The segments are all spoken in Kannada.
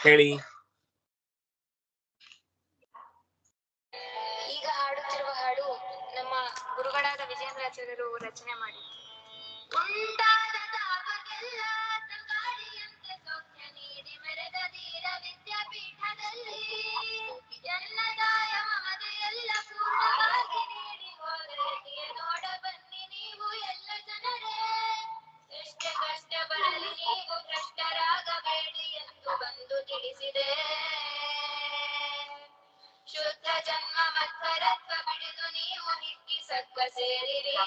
ಹೇಳಿ. ಈಗ ಹಾಡುತ್ತಿರುವ ಹಾಡು ನಮ್ಮ ಗುರುಗಳಾದ ವಿಜೇಂದ್ರಾಚಾರ್ಯರು ರಚನೆ ಮಾಡಿದ್ರು. ಉಂಟಾದ ತಾಪಕ್ಕೆಲ್ಲ ತಂಗಾಳಿಯಂತೆ ಸೌಖ್ಯ ನೀಡಿ ಮೆರೆದ ಧೀರ ವಿದ್ಯಾಪೀಠದಲ್ಲಿ ಎಲ್ಲದಾಯ ಮಮತೆಯೆಲ್ಲ ಪೂರ್ಣವಾಗಿ ನೀಡಿ ಹೋದರೆಗೆ ನೋಡ ಬನ್ನಿ ನೀವು ಎಲ್ಲ ಜನರೇ. ಎಷ್ಟೇ ಕಷ್ಟ ಬರಲಿ ನೀವು ಭ್ರಷ್ಟರಾಗಬೇಡಿ ಎಂದು ಬಂದು ತಿಳಿಸಿದೆ. ಶುದ್ಧ ಜನ್ಮ ಮಧ್ವರತ್ವ ಬಿಡಿದು ನೀವು ಹಿಕ್ಕಿ ಸತ್ವ ಸೇರಿರಿ.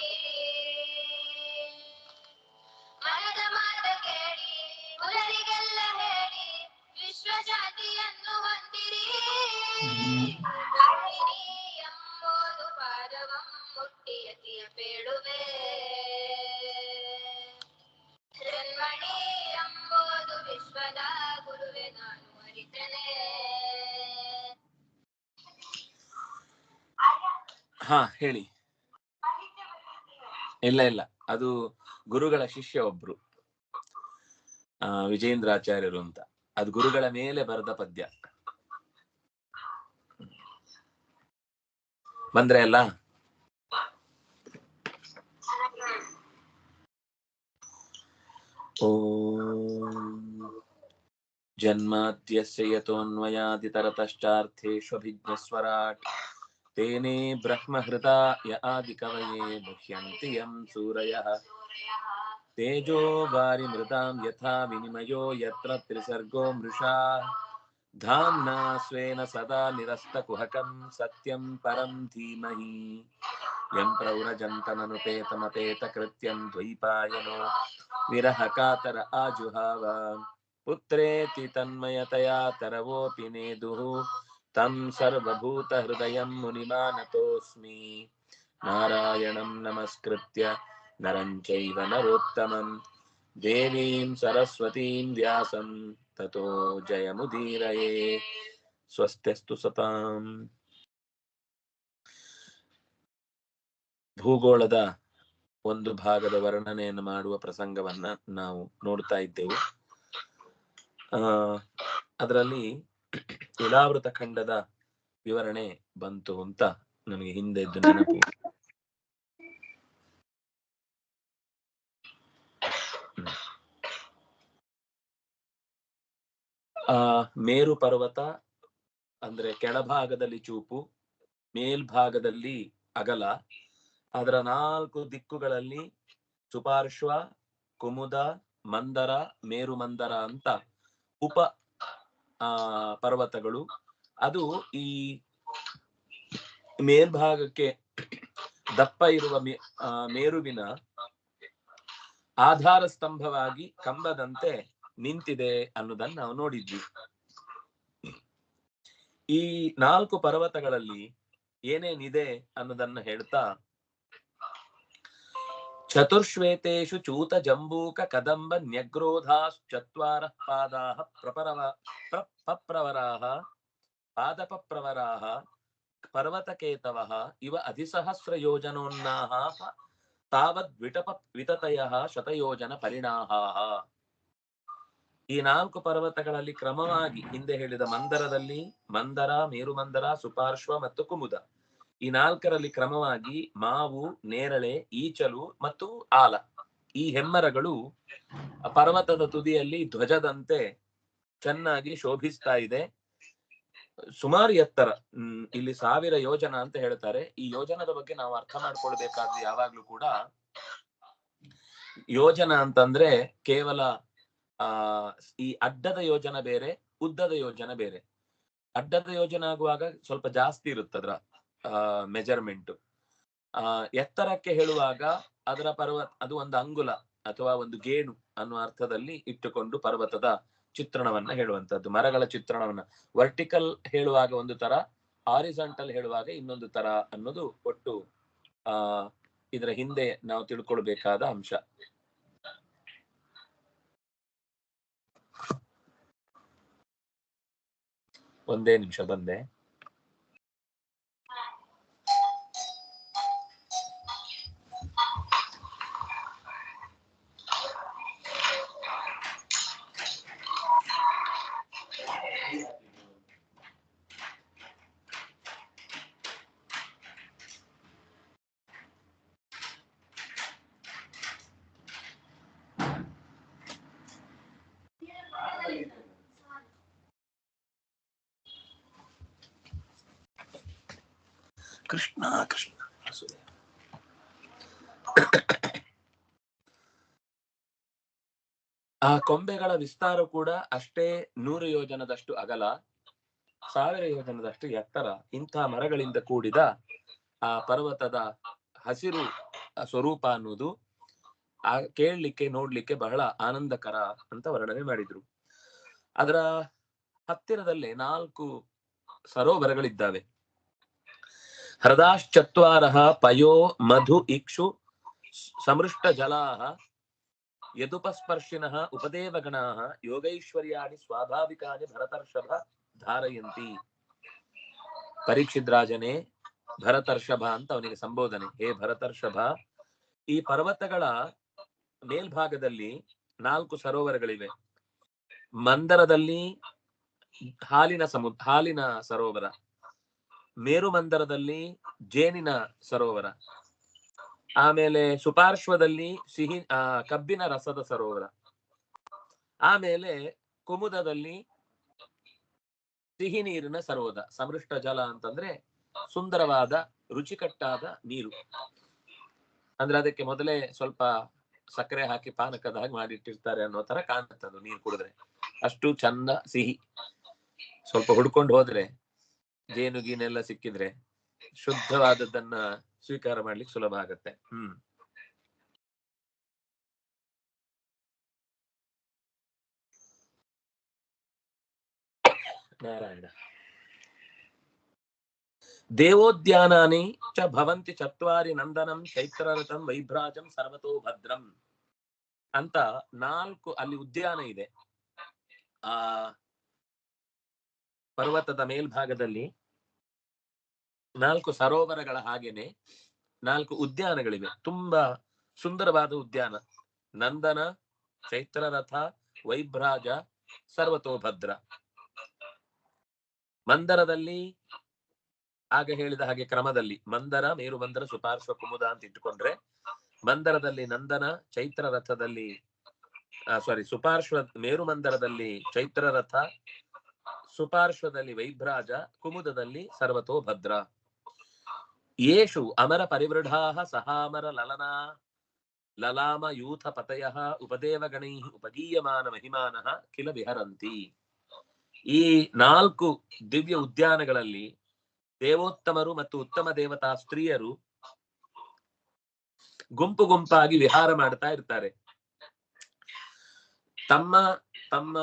ಮನದ ಮಾತ ಕೇಳಿ ಉಲರಿಗೆಲ್ಲ ಹೇಳಿ ವಿಶ್ವಜಾತಿಯನ್ನು ಹೊಂದಿರಿ. ಧರಣಿನಿ ಎಂಬುದು ಪಾದವಂ ಮುಟ್ಟಿ ಯತಿಯ ಬೇಡುವೆ. ಜನ್ಮಣಿ ಎಂಬುದು ವಿಶ್ವದ ಗುರುವೆ ನಾನು ಅರಿತನೆ. ಹಾ ಹೇಳಿ. ಇಲ್ಲ ಅದು ಗುರುಗಳ ಶಿಷ್ಯ ಒಬ್ರು ವಿಜೇಂದ್ರಾಚಾರ್ಯರು ಅಂತ. ಅದು ಗುರುಗಳ ಮೇಲೆ ಬರೆದ ಪದ್ಯ. ಬಂದ್ರೆ ಅಲ್ಲ. ಓಂ ಜನ್ಮಾದ್ಯಸ್ಯ ಯತೋನ್ಮಯಾದಿತರತಶ್ಚಾರ್ಥೇಷ್ವಭಿಜ್ಞಸ್ವರಾಟ್ ತೇನೇ ಬ್ರಹ್ಮಹೃತಾ ಯ ಆದಿಕವಯೇ ಮುಹ್ಯಂತಿ ಯಂ ಸೂರಯಃ ತೇಜೋ ವಾರಿಮೃತಾಂ ಯಥಾ ವಿನಿಮಯೋ ಯತ್ರ ತ್ರಿಸರ್ಗೋ ಮೃಷಾ ಧಾಮ್ನಾ ಸ್ವೇನ ಸದಾ ನಿರಸ್ತಕುಹಕಂ ಸತ್ಯಂ ಪರಂ ಧೀಮಹಿ ಯಂ ಪ್ರವ್ರಜಂತಮನುಪೇತಮಪೇತಕೃತ್ಯಂ ದ್ವೈಪಾಯನೋ ವಿರಹ ಕಾತರ ಆಜುಹಾವ ಪುತ್ರೇತಿ ತನ್ಮಯತಯಾ ತರವೋಪಿ ನೇದುಃ ತಂ ಸರ್ವಭೂತ ಹೃದಯಂ ಮುನಿಮಾನತೋಸ್ಮಿ. ನಾರಾಯಣಂ ನಮಸ್ಕೃತ್ಯ ನರಂ ಚೈವ ನರೋತ್ತಮಂ ದೇವೀಂ ಸರಸ್ವತೀಂ ವ್ಯಾಸಂ ತತೋ ಜಯಮುದೀರಯೇ. ಸ್ವಸ್ತ್ಯಸ್ತು ಸತಾಂ. ಭೂಗೋಳದ ಒಂದು ಭಾಗದ ವರ್ಣನೆಯನ್ನು ಮಾಡುವ ಪ್ರಸಂಗವನ್ನ ನಾವು ನೋಡ್ತಾ ಇದ್ದೆವು. ಅದರಲ್ಲಿ ಇಲಾವೃತ ಖಂಡದ ವಿವರಣೆ ಬಂತು ಅಂತ ನನಗೆ ಹಿಂದೆ ಇದ್ದು ನೆನಪು. ಮೇರು ಪರ್ವತ ಅಂದ್ರೆ ಕೆಳಭಾಗದಲ್ಲಿ ಚೂಪು, ಮೇಲ್ಭಾಗದಲ್ಲಿ ಅಗಲ. ಅದರ 4 ದಿಕ್ಕುಗಳಲ್ಲಿ ಸುಪಾರ್ಶ್ವ, ಕುಮುದ, ಮಂದರ, ಮೇರು ಮಂದರ ಅಂತ ಉಪ ಪರ್ವತಗಳು. ಅದು ಈ ಮೇಲ್ಭಾಗಕ್ಕೆ ದಪ್ಪ ಇರುವ ಮೇರುವಿನ ಆಧಾರ ಸ್ತಂಭವಾಗಿ ಕಂಬದಂತೆ ನಿಂತಿದೆ ಅನ್ನೋದನ್ನ ನಾವು ನೋಡಿದ್ವಿ. ಈ 4 ಪರ್ವತಗಳಲ್ಲಿ ಏನೇನಿದೆ ಅನ್ನೋದನ್ನ ಹೇಳ್ತಾ, ಚತುರ್ಶ್ವೇತೇಷು ಚೂತ ಜಂಬೂಕ ಕದಂಬ ನ್ಯಗ್ರೋಧಾಶ್ಚತ್ವಾರ ಪಾದಾಃ ಪಪ್ರವರಾಃ ಪಾದಪಪ್ರವರಾಃ ಪರ್ವತಕೇತವಃ ಇವ ಅಧಿಸಹಸ್ರ ಯೋಜನೋನ್ನಾಹಾಃ ತಾವದ್ ವಿತತಯಃ ಶತಯೋಜನ ಪರಿಣಾಹಾಃ. ಈ 4 ಪರ್ವತಗಳಲ್ಲಿ ಕ್ರಮವಾಗಿ ಹಿಂದೆ ಹೇಳಿದ ಮಂದರದಲ್ಲಿ ಮಂದರ, ಮೇರುಮಂದರ, ಸುಪಾರ್ಶ್ವ ಮತ್ತು ಕುಮುದ, ಈ 4ರಲ್ಲಿ ಕ್ರಮವಾಗಿ ಮಾವು, ನೇರಳೆ, ಈಚಲು ಮತ್ತು ಆಲ, ಈ ಹೆಮ್ಮರಗಳು ಪರ್ವತದ ತುದಿಯಲ್ಲಿ ಧ್ವಜದಂತೆ ಚೆನ್ನಾಗಿ ಶೋಭಿಸ್ತಾ ಇದೆ. ಸುಮಾರು ಎತ್ತರ. ಇಲ್ಲಿ 1000 ಯೋಜನ ಅಂತ ಹೇಳ್ತಾರೆ. ಈ ಯೋಜನದ ಬಗ್ಗೆ ನಾವು ಅರ್ಥ ಮಾಡ್ಕೊಳ್ಬೇಕಾದ್ರೆ ಯಾವಾಗ್ಲೂ ಕೂಡ ಯೋಜನ ಅಂತಂದ್ರೆ ಕೇವಲ ಈ ಅಡ್ಡದ ಯೋಜನ ಬೇರೆ, ಉದ್ದದ ಯೋಜನ ಬೇರೆ. ಅಡ್ಡದ ಯೋಜನೆ ಆಗುವಾಗ ಸ್ವಲ್ಪ ಜಾಸ್ತಿ ಇರುತ್ತೆ ಅದರ ಮೆಜರ್ಮೆಂಟ್. ಎತ್ತರಕ್ಕೆ ಹೇಳುವಾಗ ಅದರ ಅದು ಒಂದು ಅಂಗುಲ ಅಥವಾ ಒಂದು ಗೇಣು ಅನ್ನುವ ಅರ್ಥದಲ್ಲಿ ಇಟ್ಟುಕೊಂಡು ಪರ್ವತದ ಚಿತ್ರಣವನ್ನ ಹೇಳುವಂತದ್ದು. ಮರಗಳ ಚಿತ್ರಣವನ್ನ ವರ್ಟಿಕಲ್ ಹೇಳುವಾಗ ಒಂದು ತರ, ಹಾರಿಜಾಂಟಲ್ ಹೇಳುವಾಗ ಇನ್ನೊಂದು ತರ ಅನ್ನೋದು ಒಟ್ಟು ಇದರ ಹಿಂದೆ ನಾವು ತಿಳ್ಕೊಳ್ಬೇಕಾದ ಅಂಶ. ಒಂದೇ ನಿಮಿಷ ಬಂದೆ. ಕೃಷ್ಣ ಕೃಷ್ಣ. ಆ ಕೊಂಬೆಗಳ ವಿಸ್ತಾರ ಕೂಡ ಅಷ್ಟೇ 100 ಯೋಜನದಷ್ಟು ಅಗಲ, 1000 ಯೋಜನದಷ್ಟು ಎತ್ತರ. ಇಂತಹ ಮರಗಳಿಂದ ಕೂಡಿದ ಆ ಪರ್ವತದ ಹಸಿರು ಸ್ವರೂಪ ಅನ್ನುವುದು ಕೇಳಲಿಕ್ಕೆ ನೋಡ್ಲಿಕ್ಕೆ ಬಹಳ ಆನಂದಕರ ಅಂತ ವರ್ಣನೆ ಮಾಡಿದ್ರು. ಅದರ ಹತ್ತಿರದಲ್ಲೇ 4 ಸರೋವರಗಳಿದ್ದಾವೆ. ಹೃದಾಶ್ಚತ್ವಾರಃ ಪಯೋ ಮಧು ಇಕ್ಷು ಸಮೃಷ್ಟ ಜಲಾಹ ಯದುಪಸ್ಪರ್ಶಿನಃ ಉಪದೇವಗಣಾಃ ಯೋಗೈಶ್ವರ್ಯಾಣಿ ಸ್ವಾಭಾವಿಕಾನಿ ಭರತರ್ಷಭ ಧಾರಯಂತಿ. ಪರೀಕ್ಷಿತ್ ರಾಜನೇ, ಭರತರ್ಷಭ ಅಂತ ಅವನಿಗೆ ಸಂಬೋಧನೆ. ಹೇ ಭರತರ್ಷಭ, ಈ ಪರ್ವತಗಳ ಮೇಲ್ಭಾಗದಲ್ಲಿ 4 ಸರೋವರಗಳಿವೆ. ಮಂದರದಲ್ಲಿ ಹಾಲಿನ ಸರೋವರ, ಮೇರು ಮಂದರದಲ್ಲಿ ಜೇನಿನ ಸರೋವರ, ಆಮೇಲೆ ಸುಪಾರ್ಶ್ವದಲ್ಲಿ ಕಬ್ಬಿನ ರಸದ ಸರೋವರ, ಆಮೇಲೆ ಕುಮುದದಲ್ಲಿ ಸಿಹಿ ನೀರಿನ ಸರೋವರ. ಸಮೃಷ್ಟ ಜಲ ಅಂತಂದ್ರೆ ಸುಂದರವಾದ ರುಚಿಕಟ್ಟಾದ ನೀರು. ಅಂದ್ರೆ ಅದಕ್ಕೆ ಮೊದಲೇ ಸ್ವಲ್ಪ ಸಕ್ಕರೆ ಹಾಕಿ ಪಾನಕದ ಹಾಗೆ ಮಾಡಿಟ್ಟಿರ್ತಾರೆ ಅನ್ನೋ ತರ ಕಾಣುತ್ತದು ನೀರು ಕುಡಿದ್ರೆ. ಅಷ್ಟು ಚಂದ ಸಿಹಿ. ಸ್ವಲ್ಪ ಹುಡ್ಕೊಂಡು ಹೋದ್ರೆ ಜೇನು ಗೀನೆಲ್ಲ ಸಿಕ್ಕಿದ್ರೆ ಶುದ್ಧವಾದದ್ದನ್ನ ಸ್ವೀಕಾರ ಮಾಡ್ಲಿಕ್ಕೆ ಸುಲಭ ಆಗತ್ತೆ. ನಾರಾಯಣ. ದೇವೋದ್ಯಾನಾನಿ ಚ ಭವಂತಿ ಚತ್ವಾರಿ ನಂದನಂ ಚೈತ್ರರಥಂ ವೈಭ್ರಾಜಂ ಸರ್ವತೋ ಭದ್ರಂ ಅಂತ 4 ಅಲ್ಲಿ ಉದ್ಯಾನ ಇದೆ. ಆ ಪರ್ವತದ ಮೇಲ್ಭಾಗದಲ್ಲಿ 4 ಸರೋವರಗಳ ಹಾಗೇನೆ 4 ಉದ್ಯಾನಗಳಿವೆ. ತುಂಬಾ ಸುಂದರವಾದ ಉದ್ಯಾನ. ನಂದನ, ಚೈತ್ರರಥ, ವೈಭ್ರಾಜ, ಸರ್ವತೋಭದ್ರ. ಮಂದರದಲ್ಲಿ ಆಗ ಹೇಳಿದ ಹಾಗೆ ಕ್ರಮದಲ್ಲಿ ಮಂದರ, ಮೇರು ಮಂದರ, ಸುಪಾರ್ಶ್ವ, ಕುಮುದ ಅಂತ ಇಟ್ಟುಕೊಂಡ್ರೆ, ಮಂದರದಲ್ಲಿ ನಂದನ, ಚೈತ್ರರಥದಲ್ಲಿ ಸುಪಾರ್ಶ್ವ ಮೇರು ಮಂದರದಲ್ಲಿ ಚೈತ್ರರಥ, ಸುಪಾರ್ಶ್ವದಲ್ಲಿ ವೈಭ್ರಾಜ, ಕುಮುದದಲ್ಲಿ ಸರ್ವತೋಭದ್ರ. ಯೇಷು ಅಮರ ಪರಿವೃಢಾಃ ಸಹಾಮರ ಲಲಾಮ ಯೂಥ ಪತಯಃ ಉಪದೇವಗಣೈಃ ಉಪಗೀಯಮಾನ ಮಹಿಮಾನಃ ಕಿಲ ವಿಹರಂತಿ. ಈ 4 ದಿವ್ಯ ಉದ್ಯಾನಗಳಲ್ಲಿ ದೇವೋತ್ತಮರು ಮತ್ತು ಉತ್ತಮ ದೇವತಾ ಸ್ತ್ರೀಯರು ಗುಂಪು ಗುಂಪಾಗಿ ವಿಹಾರ ಮಾಡ್ತಾ ಇರ್ತಾರೆ. ತಮ್ಮ ತಮ್ಮ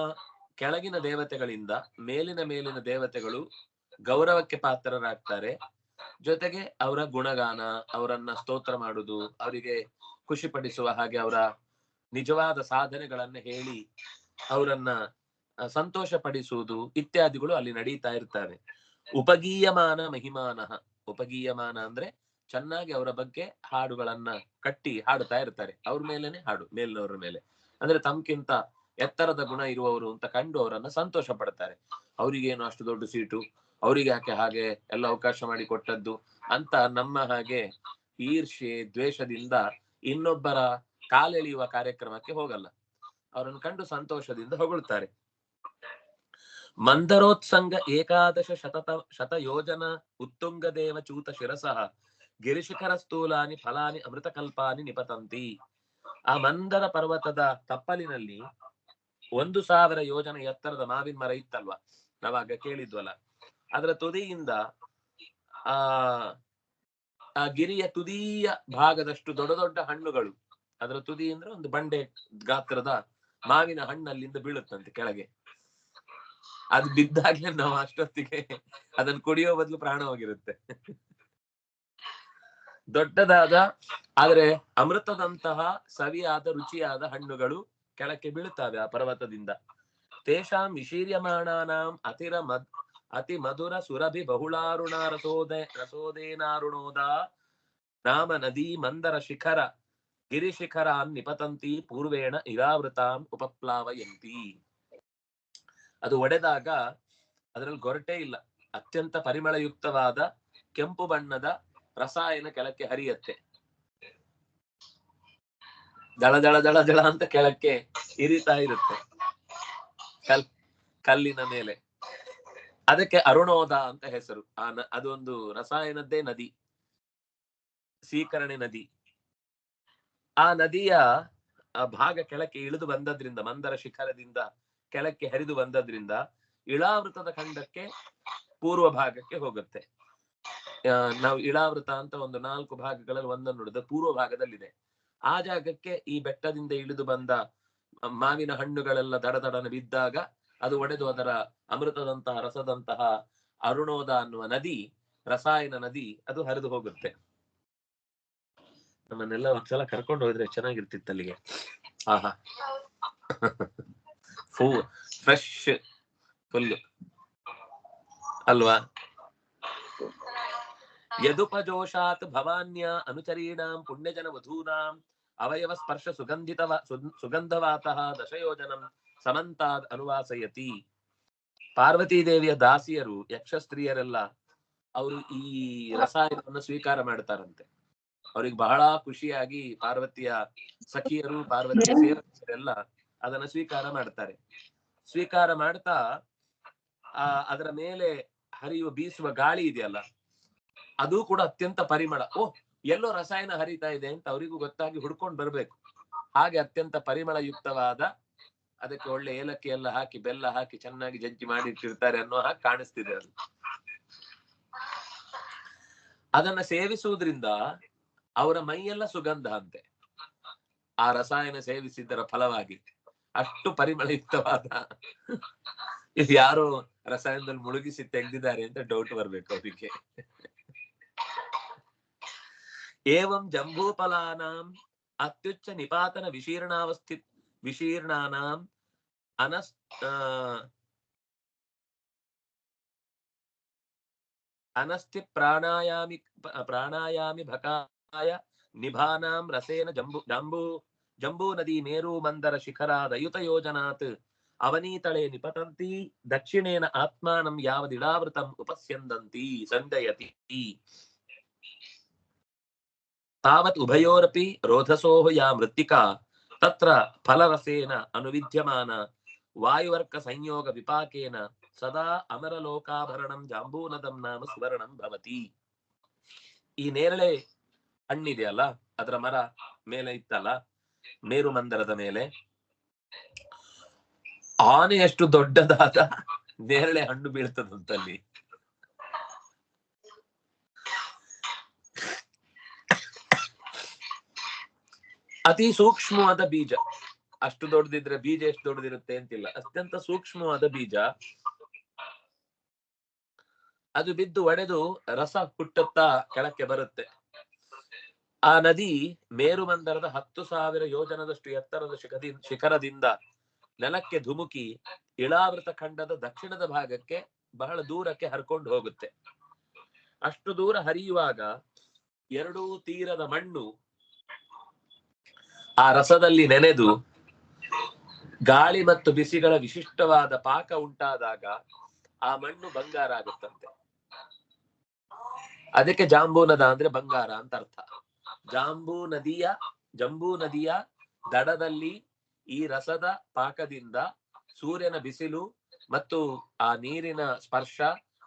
ಕೆಳಗಿನ ದೇವತೆಗಳಿಂದ ಮೇಲಿನ ದೇವತೆಗಳು ಗೌರವಕ್ಕೆ ಪಾತ್ರರಾಗ್ತಾರೆ. ಜೊತೆಗೆ ಅವರ ಗುಣಗಾನ, ಅವರನ್ನ ಸ್ತೋತ್ರ ಮಾಡುವುದು, ಅವರಿಗೆ ಖುಷಿಪಡಿಸುವ ಹಾಗೆ ಅವರ ನಿಜವಾದ ಸಾಧನೆಗಳನ್ನ ಹೇಳಿ ಅವರನ್ನ ಸಂತೋಷ ಪಡಿಸುವುದು ಇತ್ಯಾದಿಗಳು ಅಲ್ಲಿ ನಡೀತಾ ಇರ್ತವೆ. ಉಪಗೀಯಮಾನ ಮಹಿಮಾನಃ. ಉಪಗೀಯಮಾನ ಅಂದ್ರೆ ಚೆನ್ನಾಗಿ ಅವರ ಬಗ್ಗೆ ಹಾಡುಗಳನ್ನ ಕಟ್ಟಿ ಹಾಡುತ್ತಾ ಇರ್ತಾರೆ. ಅವ್ರ ಮೇಲೇನೆ ಹಾಡು, ಮೇಲಿನವರ ಮೇಲೆ. ಅಂದ್ರೆ ತಮ್ಗಿಂತ ಎತ್ತರದ ಗುಣ ಇರುವವರು ಅಂತ ಕಂಡು ಅವರನ್ನ ಸಂತೋಷ ಪಡ್ತಾರೆ. ಅವ್ರಿಗೇನು ಅಷ್ಟು ದೊಡ್ಡ ಸೀಟು, ಅವ್ರಿಗೆ ಯಾಕೆ ಹಾಗೆ ಎಲ್ಲ ಅವಕಾಶ ಮಾಡಿ ಕೊಟ್ಟದ್ದು ಅಂತ ನಮ್ಮ ಹಾಗೆ ಈರ್ಷೆ ದ್ವೇಷದಿಂದ ಇನ್ನೊಬ್ಬರ ಕಾಲೆಳೆಯುವ ಕಾರ್ಯಕ್ರಮಕ್ಕೆ ಹೋಗಲ್ಲ. ಅವರನ್ನು ಕಂಡು ಸಂತೋಷದಿಂದ ಹೊಗಳ್ತಾರೆ. ಮಂದರೋತ್ಸಂಗ ಏಕಾದಶ ಶತಯೋಜನ ಉತ್ತುಂಗ ದೇವ ಚೂತ ಶಿರಸಃ ಗಿರಿಶಿಖರ ಸ್ಥೂಲಾನಿ ಫಲಾನಿ ಅಮೃತಕಲ್ಪಾನಿ ನಿಪತಂತಿ. ಆ ಮಂದರ ಪರ್ವತದ ತಪ್ಪಲಿನಲ್ಲಿ 1,000 ಯೋಜನೆ ಎತ್ತರದ ಮಾವಿನ ಮರ ಇತ್ತಲ್ವಾ, ನಾವಾಗ ಕೇಳಿದ್ವಲ್ಲ. ಅದರ ತುದಿಯಿಂದ ಆ ಗಿರಿಯ ತುದಿಯ ಭಾಗದಷ್ಟು ದೊಡ್ಡ ದೊಡ್ಡ ಹಣ್ಣುಗಳು, ಅದರ ತುದಿ ಅಂದ್ರೆ ಒಂದು ಬಂಡೆ ಗಾತ್ರದ ಮಾವಿನ ಹಣ್ಣಲ್ಲಿಂದ ಬೀಳುತ್ತಂತೆ ಕೆಳಗೆ. ಅದು ಬಿದ್ದಾಗ್ಲೇ ನಾವು ಅಷ್ಟೊತ್ತಿಗೆ ಅದನ್ನು ಕುಡಿಯೋ ಬದಲು ಪ್ರಾಣ ಹೋಗಿರುತ್ತೆ. ದೊಡ್ಡದಾದ ಆದ್ರೆ ಅಮೃತದಂತಹ ಸವಿಯಾದ ರುಚಿಯಾದ ಹಣ್ಣುಗಳು ಕೆಳಕ್ಕೆ ಬೀಳುತ್ತವೆ ಆ ಪರ್ವತದಿಂದ. ತೇಷಾಂ ವಿಶೀರ್ಯಮಾಣಾನಾಂ ಅತಿ ಮಧುರ ಸುರಭಿ ಬಹುಳಾರುಣ ರಸೋದೇನಾರುಣೋದ ನಾಮ ನದಿ ಮಂದರ ಶಿಖರ ಗಿರಿಶಿಖರಾನ್ ನಿಪತಂತಿ ಪೂರ್ವೇಣ ಇರಾವೃತಾಂ ಉಪಪ್ಲಾವಯಂತಿ. ಅದು ಒಡೆದಾಗ ಅದರಲ್ಲಿ ಗೊರಟೆ ಇಲ್ಲ, ಅತ್ಯಂತ ಪರಿಮಳಯುಕ್ತವಾದ ಕೆಂಪು ಬಣ್ಣದ ರಸಾಯನ ಕೆಳಕ್ಕೆ ಹರಿಯತ್ತೆ. ದಳ ದಳ ದಳ ದಳ ಅಂತ ಕೆಳಕ್ಕೆ ಇರಿತಾ ಇರುತ್ತೆ ಕಲ್ಲಿನ ಮೇಲೆ. ಅದಕ್ಕೆ ಅರುಣೋದ ಅಂತ ಹೆಸರು. ಅದೊಂದು ರಸಾಯನದ್ದೇ ನದಿ, ಸೀಕರಣೆ ನದಿ. ಆ ನದಿಯ ಭಾಗ ಕೆಳಕ್ಕೆ ಇಳಿದು ಬಂದದ್ರಿಂದ, ಮಂದರ ಶಿಖರದಿಂದ ಕೆಳಕ್ಕೆ ಹರಿದು ಬಂದದ್ರಿಂದ ಇಳಾವೃತದ ಖಂಡಕ್ಕೆ ಪೂರ್ವ ಭಾಗಕ್ಕೆ ಹೋಗುತ್ತೆ. ನಾವು ಇಳಾವೃತ ಅಂತ ಒಂದು 4 ಭಾಗಗಳಲ್ಲಿ ಒಂದನ್ನು ನೋಡಿದ ಪೂರ್ವ ಭಾಗದಲ್ಲಿದೆ. ಆ ಜಾಗಕ್ಕೆ ಈ ಬೆಟ್ಟದಿಂದ ಇಳಿದು ಬಂದ ಮಾವಿನ ಹಣ್ಣುಗಳೆಲ್ಲ ದಡದಡನ ಬಿದ್ದಾಗ ಅದು ಒಡೆದು ಅದರ ಅಮೃತದಂತಹ ರಸದಂತಹ ಅರುಣೋದ ಅನ್ನುವ ನದಿ, ರಸಾಯನ ನದಿ, ಅದು ಹರಿದು ಹೋಗುತ್ತೆ. ನಮ್ಮನ್ನೆಲ್ಲ ಒಂದ್ಸಲ ಕರ್ಕೊಂಡು ಹೋದ್ರೆ ಚೆನ್ನಾಗಿರ್ತಿತ್ತು ಅಲ್ಲಿಗೆ. ಆಹಾ, ಫ್ರೆಶ್ ಫುಲ್ ಅಲ್ವಾ. ಯದುಪಜೋಷಾತ್ ಭವಾನ್ಯ ಅನುಚರೀಣಾಂ ಪುಣ್ಯಜನ ವಧೂನಾಂ ಅವಯವ ಸ್ಪರ್ಶ ಸುಗಂಧವಾತಃ ದಶಯೋಜನಂ ಸಮಂತಾದ್ ಅನುವಾಸಯತಿ. ಪಾರ್ವತೀ ದೇವಿಯ ದಾಸಿಯರು, ಯಕ್ಷ ಸ್ತ್ರೀಯರೆಲ್ಲ ಅವರು ಈ ರಸಾಯನವನ್ನು ಸ್ವೀಕಾರ ಮಾಡ್ತಾರಂತೆ. ಅವ್ರಿಗೆ ಬಹಳ ಖುಷಿಯಾಗಿ ಪಾರ್ವತಿಯ ಸಖಿಯರು, ಪಾರ್ವತಿಯ ಸೇವಕರೆಲ್ಲ ಅದನ್ನ ಸ್ವೀಕಾರ ಮಾಡ್ತಾರೆ. ಸ್ವೀಕಾರ ಮಾಡ್ತಾ ಅದರ ಮೇಲೆ ಹರಿಯುವ ಬೀಸುವ ಗಾಳಿ ಇದೆಯಲ್ಲ, ಅದು ಕೂಡ ಅತ್ಯಂತ ಪರಿಮಳ. ಎಲ್ಲೋ ರಸಾಯನ ಹರಿತಾ ಇದೆ ಅಂತ ಅವರಿಗೂ ಗೊತ್ತಾಗಿ ಹುಡ್ಕೊಂಡು ಬರ್ಬೇಕು. ಹಾಗೆ ಅತ್ಯಂತ ಪರಿಮಳಯುಕ್ತವಾದ, ಅದಕ್ಕೆ ಒಳ್ಳೆ ಏಲಕ್ಕಿ ಎಲ್ಲ ಹಾಕಿ ಬೆಲ್ಲ ಹಾಕಿ ಚೆನ್ನಾಗಿ ಜಜ್ಜಿ ಮಾಡಿಟ್ಟಿರ್ತಾರೆ ಅನ್ನೋ ಹಾಗೆ ಕಾಣಿಸ್ತಿದೆ ಅದು. ಅದನ್ನ ಸೇವಿಸುವುದ್ರಿಂದ ಅವರ ಮೈಯೆಲ್ಲ ಸುಗಂಧ ಅಂತೆ, ಆ ರಸಾಯನ ಸೇವಿಸಿದ್ದರ ಫಲವಾಗಿ. ಅಷ್ಟು ಪರಿಮಳಯುಕ್ತವಾದ. ಇದು ಯಾರೋ ರಸಾಯನದಲ್ಲಿ ಮುಳುಗಿಸಿ ತೆಗೆದಿದ್ದಾರೆ ಅಂತ ಡೌಟ್ ಬರ್ಬೇಕು ಅವರಿಗೆ. ಏವಂ ಜಂಬೂಫಲಾನಾಂ ಅತ್ಯುಚ್ಚ ನಿಪಾತನ ವಿಶೀರ್ಣಾನಾಂ ಅನಸ್ತಿ ಪ್ರಾಣಾಯಾಮಿ ಭಕಾಯ ನಿಭಾನಾಂ ರಸೇನ ಜಂಬೂ ನದಿ ಮೇರು ಮಂದರ ಶಿಖರಾದ ಅಯುತ ಯೋಜನಾತ್ ಅವನೀತಳೆ ನಿಪತಂತಿ ದಕ್ಷಿಣೇನ ಆತ್ಮಾನಂ ಯಾವದಿಡಾವೃತಂ ಉಪಸ್ಯಂದಂತಿ ಸಂದಯತಿ. ತಾವತ್ ಉಭಯೋರಪಿ ರೋಧಸೋಃ ಯಾ ಮೃತ್ತಿಕಾ ತತ್ರ ಫಲರಸೇನ ಅನುವಿದ್ಯಮಾನ ವಾಯುವರ್ಕ ಸಂಯೋಗ ವಿಪಾಕೇನ ಸದಾ ಅಮರಲೋಕಾಭರಣಂ ಜಾಂಬೂನದಂ ನಾಮ ಸುವರ್ಣಂ ಭವತಿ. ಈ ನೇರಳೆ ಹಣ್ಣಿದೆಯಲ್ಲ, ಅದರ ಮರ ಮೇಲೆ ಇತ್ತಲ್ಲ, ಮೇರು ಮಂದರದ ಮೇಲೆ ಆನೆಯಷ್ಟು ದೊಡ್ಡದಾದ ನೇರಳೆ ಹಣ್ಣು ಬೀಳ್ತದಂತಲ್ಲಿ. ಅತಿ ಸೂಕ್ಷ್ಮವಾದ ಬೀಜ. ಅಷ್ಟು ದೊಡ್ಡದಿದ್ರೆ ಬೀಜ ಎಷ್ಟು ದೊಡ್ಡದಿರುತ್ತೆ ಅಂತಿಲ್ಲ, ಅತ್ಯಂತ ಸೂಕ್ಷ್ಮವಾದ ಬೀಜ. ಅದು ಬಿದ್ದು ಒಡೆದು ರಸ ಹುಟ್ಟುತ್ತಾ ಕೆಳಕ್ಕೆ ಬರುತ್ತೆ. ಆ ನದಿ ಮೇರುಮಂದರದ 10,000 ಯೋಜನದಷ್ಟು ಎತ್ತರದ ಶಿಖರದಿಂದ ನೆಲಕ್ಕೆ ಧುಮುಕಿ ಇಳಾವೃತ ಖಂಡದ ದಕ್ಷಿಣದ ಭಾಗಕ್ಕೆ ಬಹಳ ದೂರಕ್ಕೆ ಹರ್ಕೊಂಡು ಹೋಗುತ್ತೆ. ಅಷ್ಟು ದೂರ ಹರಿಯುವಾಗ ಎರಡೂ ತೀರದ ಮಣ್ಣು ಆ ರಸದಲ್ಲಿ ನೆನೆದು ಗಾಳಿ ಮತ್ತು ಬಿಸಿಗಳ ವಿಶಿಷ್ಟವಾದ ಪಾಕ ಉಂಟಾದಾಗ ಆ ಮಣ್ಣು ಬಂಗಾರ ಆಗುತ್ತಂತೆ. ಅದಕ್ಕೆ ಜಾಂಬೂನದ ಅಂದ್ರೆ ಬಂಗಾರ ಅಂತ ಅರ್ಥ. ಜಂಬೂ ನದಿಯ ದಡದಲ್ಲಿ ಈ ರಸದ ಪಾಕದಿಂದ ಸೂರ್ಯನ ಬಿಸಿಲು ಮತ್ತು ಆ ನೀರಿನ ಸ್ಪರ್ಶ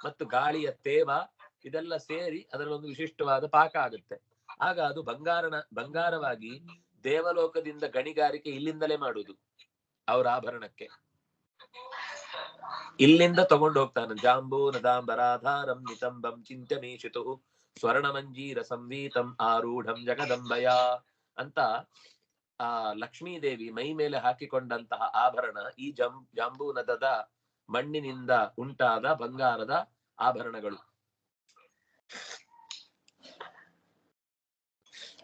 ಮತ್ತು ಗಾಳಿಯ ತೇವ ಇದೆಲ್ಲ ಸೇರಿ ಅದರಲ್ಲೊಂದು ವಿಶಿಷ್ಟವಾದ ಪಾಕ ಆಗುತ್ತೆ. ಆಗ ಅದು ಬಂಗಾರವಾಗಿ ದೇವಲೋಕದಿಂದ ಗಣಿಗಾರಿಕೆ ಇಲ್ಲಿಂದಲೇ ಮಾಡುವುದು. ಅವರ ಆಭರಣಕ್ಕೆ ಇಲ್ಲಿಂದ ತಗೊಂಡು ಹೋಗ್ತಾನೆ. ಜಾಂಬೂ ನದಾಂಬರಾಧಾರಂ ನಿತಂಬಂ ಚಿಂತ್ಯಮೀಶಿತು ಸ್ವರ್ಣಮಂಜೀರ ಸಂವೀತಂ ಆರೂಢಂ ಜಗದಂಬಯ ಅಂತ ಆ ಲಕ್ಷ್ಮೀದೇವಿ ಮೈ ಮೇಲೆ ಹಾಕಿಕೊಂಡಂತಹ ಆಭರಣ ಈ ಜಾಂಬೂ ನದದ ಮಣ್ಣಿನಿಂದ ಉಂಟಾದ ಬಂಗಾರದ ಆಭರಣಗಳು.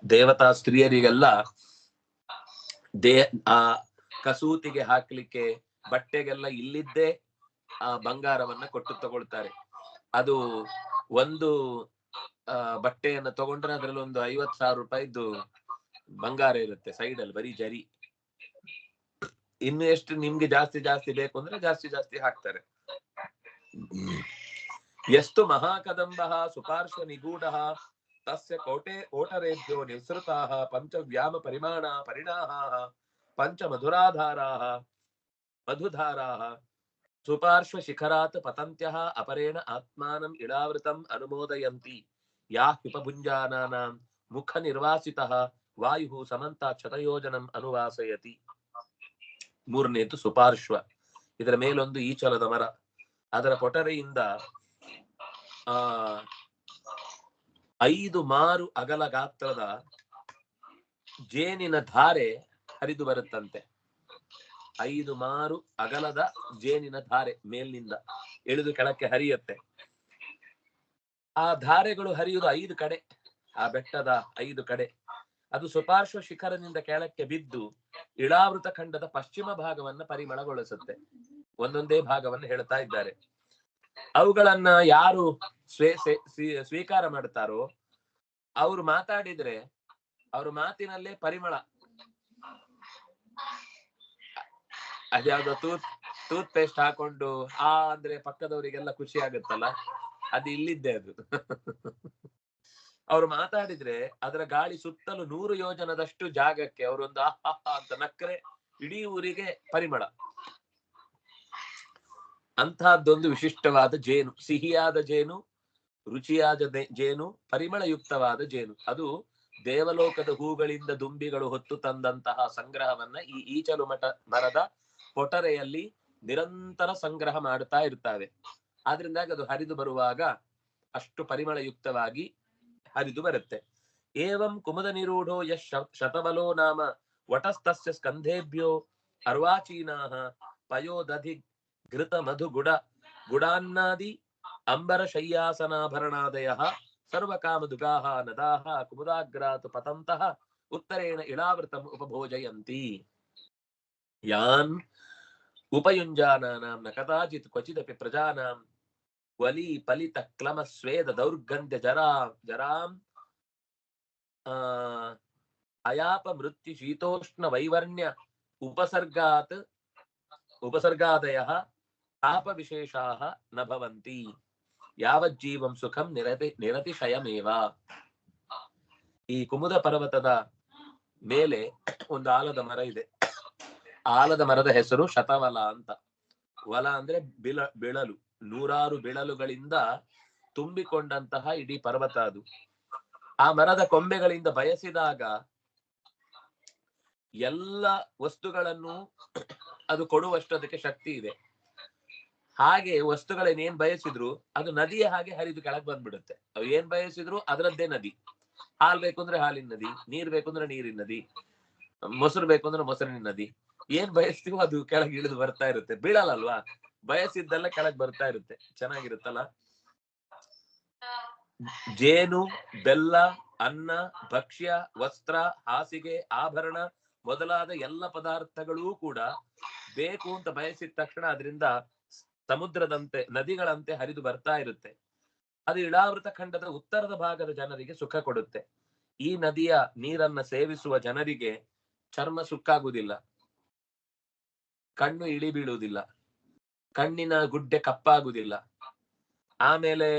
ದೇವತಾ ಸ್ತ್ರೀಯರಿಗೆಲ್ಲ ಆ ಕಸೂತಿಗೆ ಹಾಕ್ಲಿಕ್ಕೆ ಬಟ್ಟೆಗೆಲ್ಲ ಇಲ್ಲಿದ್ದೇ ಆ ಬಂಗಾರವನ್ನ ಕೊಟ್ಟು ತಗೊಳ್ತಾರೆ. ಅದು ಒಂದು ಬಟ್ಟೆಯನ್ನ ತಗೊಂಡ್ರೆ ಅದ್ರಲ್ಲಿ ಒಂದು 50,000 ರೂಪಾಯಿದ್ದು ಬಂಗಾರ ಇರುತ್ತೆ ಸೈಡ್ ಅಲ್ಲಿ, ಬರೀ ಜರಿ. ಇನ್ನು ಎಷ್ಟು ನಿಮ್ಗೆ ಜಾಸ್ತಿ ಬೇಕು ಅಂದ್ರೆ ಜಾಸ್ತಿ ಹಾಕ್ತಾರೆ. ಎಷ್ಟು ಮಹಾಕದಂಬ ಸುಪಾರ್ಶ್ವ ನಿಗೂಢ ತಸ್ಯ ಕೋಟರೇಭ್ಯೋ ನಿಸೃತಾಃ ಪಂಚವ್ಯಾಮ ಪರಿಣಾಹಾಃ ಪಂಚ ಮಧುಧಾರಾಃ ಸುಪಾರ್ಶ್ವ ಶಿಖರಾತ್ ಪತಂತ್ಯಃ ಅಪರೇಣ ಆತ್ಮಾನಂ ಇಳಾವೃತಂ ಅನುಮೋದಯಂತಿ ಯಾಃ ವಿಪಭುಂಜಾನಾನಾಂ ಮುಖ ನಿರ್ವಾಸಿತಃ ವಾಯು ಸಮಂತಾತ್ ಶತಯೋಜನಂ ಅನುವಾಸಯತಿ. ಮೂರನೇದು ಸುಪಾರ್ಶ್ವ. ಇದರ ಮೇಲೊಂದು ಈಚಲದ ಮರ, ಅದರ ಪೊಟರೆಯಿಂದ 5 ಮಾರು ಅಗಲ ಗಾತ್ರದ ಜೇನಿನ ಧಾರೆ ಹರಿದು ಬರುತ್ತಂತೆ. 5 ಮಾರು ಅಗಲದ ಜೇನಿನ ಧಾರೆ ಮೇಲಿನಿಂದ ಇಳಿದು ಕೆಳಕ್ಕೆ ಹರಿಯುತ್ತೆ. ಆ ಧಾರೆಗಳು ಹರಿಯುವುದು 5 ಕಡೆ, ಆ ಬೆಟ್ಟದ 5 ಕಡೆ. ಅದು ಸುಪಾರ್ಶ್ವ ಶಿಖರದಿಂದ ಕೆಳಕ್ಕೆ ಬಿದ್ದು ಇಳಾವೃತ ಖಂಡದ ಪಶ್ಚಿಮ ಭಾಗವನ್ನ ಪರಿಮಳಗೊಳಿಸುತ್ತೆ. ಒಂದೊಂದೇ ಭಾಗವನ್ನು ಹೇಳ್ತಾ ಇದ್ದಾರೆ. ಅವುಗಳನ್ನ ಯಾರು ಸ್ವೀಕಾರ ಮಾಡ್ತಾರೋ ಅವರು ಮಾತಾಡಿದ್ರೆ ಅವ್ರ ಮಾತಿನಲ್ಲೇ ಪರಿಮಳ. ಅದ್ಯಾವ್ದೋ ಟೂತ್ ಪೇಸ್ಟ್ ಹಾಕೊಂಡು ಅಂದ್ರೆ ಪಕ್ಕದವರಿಗೆಲ್ಲ ಖುಷಿ ಆಗುತ್ತಲ್ಲ, ಅದು ಇಲ್ಲಿದ್ದೆ ಅದು. ಅವ್ರು ಮಾತಾಡಿದ್ರೆ ಅದರ ಗಾಳಿ ಸುತ್ತಲೂ 100 ಯೋಜನದಷ್ಟು ಜಾಗಕ್ಕೆ ಅವರೊಂದು ಅಂತ ನಕ್ಕರೆ ಇಡೀ ಊರಿಗೆ ಪರಿಮಳ. ಅಂತಹದ್ದೊಂದು ವಿಶಿಷ್ಟವಾದ ಜೇನು, ಸಿಹಿಯಾದ ಜೇನು, ರುಚಿಯಾದ ಜೇನು, ಪರಿಮಳಯುಕ್ತವಾದ ಜೇನು. ಅದು ದೇವಲೋಕದ ಹೂಗಳಿಂದ ದುಂಬಿಗಳು ಹೊತ್ತು ತಂದಂತಹ ಸಂಗ್ರಹವನ್ನ ಈ ಈಚಲು ಮರದ ಪೊಟರೆಯಲ್ಲಿ ನಿರಂತರ ಸಂಗ್ರಹ ಮಾಡ್ತಾ ಇರ್ತಾವೆ. ಆದ್ರಿಂದಾಗಿ ಅದು ಹರಿದು ಬರುವಾಗ ಅಷ್ಟು ಪರಿಮಳಯುಕ್ತವಾಗಿ ಹರಿದು ಬರುತ್ತೆ. ಏವಂ ಕುಮುದ ನಿರೂಢೋ ಯಶ್ ಶತಬಲೋ ನಾಮ ವಟಸ್ತಸ್ಯ ಸ್ಕಂಧೇಭ್ಯೋ ಅರ್ವಾಚೀನಾಃ ಪಯೋದಧಿ ಘೃತ ಮಧು ಗುಡಾನ್ನಾದಿ ಅಂಬರ ಶಯ್ಯಾಸನಾಭರಣಾದಯಃ ಸರ್ವಕಾಮದುಗಾಃ ನದಾಃ ಕುಮುದಾಗ್ರಾತ್ ಪತಂತಃ ಉತ್ತರೇಣ ಇಳಾವೃತಂ ಉಪಭೋಜಯಂತಿ. ಯಾನ್ ಉಪಯುಂಜಾನಾನಾಂ ನ ಕದಾಚಿತ್ ಕ್ವಚಿದಪಿ ಪ್ರಜಾನಾಂ ವಲಿ ಫಲಿತ ಕ್ಲಮ ಸ್ವೇದ ದೌರ್ಗಂಧ್ಯ ಜರಾಂ ಅಯಾಪ ಮೃತ್ಯು ಶೀತೋಷ್ಣ ವೈವರ್ಣ್ಯ ಉಪಸರ್ಗಾದಯಃ ತಾಪ ವಿಶೇಷಾಃ ನ ಭವಂತಿ ಯಾವಜ್ಜೀವಂ ಸುಖಂ ನಿರತಿಶಯಮೇವ. ಈ ಕುಮುದ ಪರ್ವತದ ಮೇಲೆ ಒಂದು ಆಲದ ಮರ ಇದೆ. ಆಲದ ಮರದ ಹೆಸರು ಶತವಲ ಅಂತ. ವಲ ಅಂದ್ರೆ ಬಿಳಲು, 100 ಬಿಳಲುಗಳಿಂದ ತುಂಬಿಕೊಂಡಂತಹ ಇಡೀ ಪರ್ವತ ಅದು. ಆ ಮರದ ಕೊಂಬೆಗಳಿಂದ ಬಯಸಿದಾಗ ಎಲ್ಲ ವಸ್ತುಗಳನ್ನು ಅದು ಕೊಡುವಷ್ಟು ಅದಕ್ಕೆ ಶಕ್ತಿ ಇದೆ. ಹಾಗೆ ವಸ್ತುಗಳನ್ನೇನ್ ಬಯಸಿದ್ರು ಅದು ನದಿಯ ಹಾಗೆ ಹರಿದು ಕೆಳಗೆ ಬಂದ್ಬಿಡುತ್ತೆ. ಅವು ಏನ್ ಬಯಸಿದ್ರು ಅದರದ್ದೇ ನದಿ. ಹಾಲ್ ಬೇಕು ಅಂದ್ರೆ ಹಾಲಿನ ನದಿ, ನೀರ್ ಬೇಕು ಅಂದ್ರೆ ನೀರಿನ ನದಿ, ಮೊಸರು ಬೇಕು ಅಂದ್ರೆ ಮೊಸರಿನ ನದಿ. ಏನ್ ಬಯಸ್ತೀವೋ ಅದು ಕೆಳಗೆ ಇಳಿದು ಬರ್ತಾ ಇರುತ್ತೆ. ಬೀಳಲ್ಲಲ್ವಾ, ಬಯಸಿದ್ದೆಲ್ಲ ಕೆಳಗೆ ಬರ್ತಾ ಇರುತ್ತೆ. ಚೆನ್ನಾಗಿರುತ್ತಲ್ಲ. ಜೇನು, ಬೆಲ್ಲ, ಅನ್ನ, ಭಕ್ಷ್ಯ, ವಸ್ತ್ರ, ಹಾಸಿಗೆ, ಆಭರಣ ಮೊದಲಾದ ಎಲ್ಲ ಪದಾರ್ಥಗಳೂ ಕೂಡ ಬೇಕು ಅಂತ ಬಯಸಿದ ತಕ್ಷಣ ಅದರಿಂದ ಸಮುದ್ರದಂತೆ, ನದಿಗಳಂತೆ ಹರಿದು ಬರ್ತಾ ಇರುತ್ತೆ. ಅದು ಇಳಾವೃತ ಖಂಡದ ಉತ್ತರದ ಭಾಗದ ಜನರಿಗೆ ಸುಖ ಕೊಡುತ್ತೆ. ಈ ನದಿಯ ನೀರನ್ನ ಸೇವಿಸುವ ಜನರಿಗೆ ಚರ್ಮ ಸುಕ್ಕಾಗುವುದಿಲ್ಲ, ಕಣ್ಣು ಇಳಿ ಬೀಳುವುದಿಲ್ಲ, ಕಣ್ಣಿನ ಗುಡ್ಡೆ ಕಪ್ಪಾಗುವುದಿಲ್ಲ, ಆಮೇಲೆ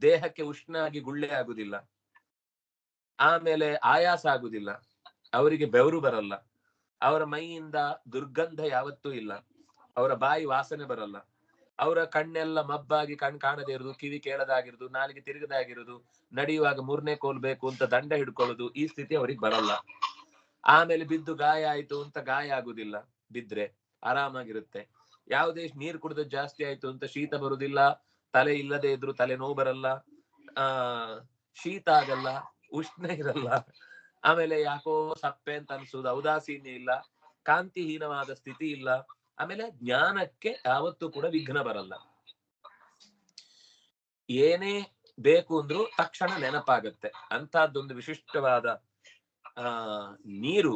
ದೇಹಕ್ಕೆ ಉಷ್ಣ ಆಗಿ ಗುಳ್ಳೆ ಆಗುದಿಲ್ಲ, ಆಮೇಲೆ ಆಯಾಸ ಆಗುದಿಲ್ಲ, ಅವರಿಗೆ ಬೆವರು ಬರಲ್ಲ, ಅವರ ಮೈಯಿಂದ ದುರ್ಗಂಧ ಯಾವತ್ತೂ ಇಲ್ಲ, ಅವರ ಬಾಯಿ ವಾಸನೆ ಬರಲ್ಲ. ಅವರ ಕಣ್ಣೆಲ್ಲ ಮಬ್ಬಾಗಿ ಕಣ್ ಕಾಣದೇ ಇರುದು, ಕಿವಿ ಕೇಳದಾಗಿರುದು, ನಾಲಿಗೆ ತಿರುಗದಾಗಿರುದು, ನಡೆಯುವಾಗ 3ನೇ ಕೋಲ್ ಬೇಕು ಅಂತ ದಂಡ ಹಿಡ್ಕೊಳ್ಳುದು, ಈ ಸ್ಥಿತಿ ಅವ್ರಿಗೆ ಬರಲ್ಲ. ಆಮೇಲೆ ಬಿದ್ದು ಗಾಯ ಆಯ್ತು ಅಂತ ಗಾಯ ಆಗುದಿಲ್ಲ, ಬಿದ್ರೆ ಆರಾಮಾಗಿರುತ್ತೆ. ಯಾವುದೇ ನೀರು ಕುಡಿದ ಜಾಸ್ತಿ ಆಯ್ತು ಅಂತ ಶೀತ ಬರುದಿಲ್ಲ, ತಲೆ ಇಲ್ಲದೆ ಇದ್ರು ತಲೆ ನೋವು ಬರಲ್ಲ, ಶೀತ ಆಗಲ್ಲ, ಉಷ್ಣ ಇರಲ್ಲ, ಆಮೇಲೆ ಯಾಕೋ ಸಪ್ಪೆ ಅಂತ ಅನ್ಸುದು, ಔದಾಸೀನ್ಯ ಇಲ್ಲ, ಕಾಂತಿಹೀನವಾದ ಸ್ಥಿತಿ ಇಲ್ಲ, ಆಮೇಲೆ ಜ್ಞಾನಕ್ಕೆ ಯಾವತ್ತೂ ಕೂಡ ವಿಘ್ನ ಬರಲ್ಲ. ಏನೇ ಬೇಕು ಅಂದ್ರೂ ತಕ್ಷಣ ನೆನಪಾಗತ್ತೆ. ಅಂತಹದ್ದೊಂದು ವಿಶಿಷ್ಟವಾದ ನೀರು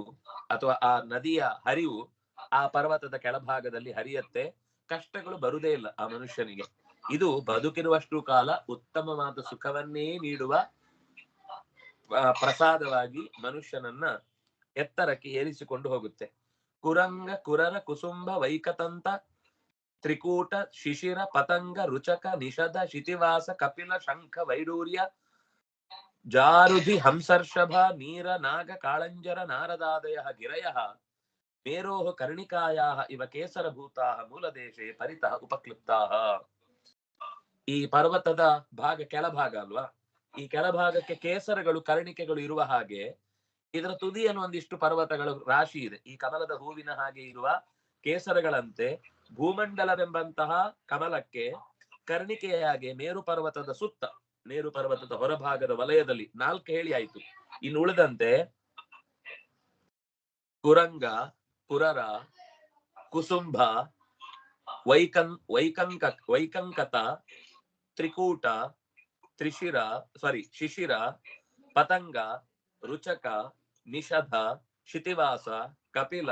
ಅಥವಾ ಆ ನದಿಯ ಹರಿವು ಆ ಪರ್ವತದ ಕೆಳಭಾಗದಲ್ಲಿ ಹರಿಯತ್ತೆ. ಕಷ್ಟಗಳು ಬರುದೇ ಇಲ್ಲ ಆ ಮನುಷ್ಯನಿಗೆ. ಇದು ಬದುಕಿರುವಷ್ಟು ಕಾಲ ಉತ್ತಮವಾದ ಸುಖವನ್ನೇ ನೀಡುವ ಪ್ರಸಾದವಾಗಿ ಮನುಷ್ಯನನ್ನ ಎತ್ತರಕ್ಕೆ ಏರಿಸಿಕೊಂಡು ಹೋಗುತ್ತೆ. ಕುರಂಗ ಕುರರ ಕುಸುಂಬ ವೈಕತಂತ ತ್ರಿಕೂಟ ಶಿಶಿರ ಪತಂಗ ರುಚಕ ನಿಷಧ ಶಿತಿವಾಸ ಕಪಿಲ ಶಂಖ ವೈಡೂರ್ಯ ಜಾರುಧಿ ಹಂಸರ್ಷಭ ನೀರ ನಾಗ ಕಾಳಂಜರ ನಾರದಾದಯ ಗಿರಯ ಮೇರೋಹ ಕರ್ಣಿಕಾಯ ಇವ ಕೇಸರಭೂತಾ ಮೂಲದೇಶೇ ಪರಿತಃ ಉಪಕ್ಲಿಪ್ತಾ. ಈ ಪರ್ವತದ ಭಾಗ ಕೆಳಭಾಗ ಅಲ್ವಾ, ಈ ಕೆಳಭಾಗಕ್ಕೆ ಕೇಸರಗಳು ಕರ್ಣಿಕೆಗಳು ಇರುವ ಹಾಗೆ ಇದರ ತುದಿಯನ್ನು ಒಂದಿಷ್ಟು ಪರ್ವತಗಳು ರಾಶಿ ಇದೆ. ಈ ಕಮಲದ ಹೂವಿನ ಹಾಗೆ ಇರುವ ಕೇಸರಗಳಂತೆ ಭೂಮಂಡಲವೆಂಬಂತಹ ಕಮಲಕ್ಕೆ ಕರ್ಣಿಕೆಯಾಗೆ ಮೇರು ಪರ್ವತದ ಸುತ್ತ, ಮೇರು ಪರ್ವತದ ಹೊರಭಾಗದ ವಲಯದಲ್ಲಿ 4 ಹೇಳಿ ಆಯ್ತು. ಇನ್ನು ಉಳಿದಂತೆ ಕುರಂಗ, ಕುರರ, ಕುಸುಂಭ, ವೈಕಂಕತ, ತ್ರಿಕೂಟ, ಶಿಶಿರ, ಪತಂಗ, ರುಚಕ, ನಿಷಧ, ಶಿತಿವಾಸ, ಕಪಿಲ,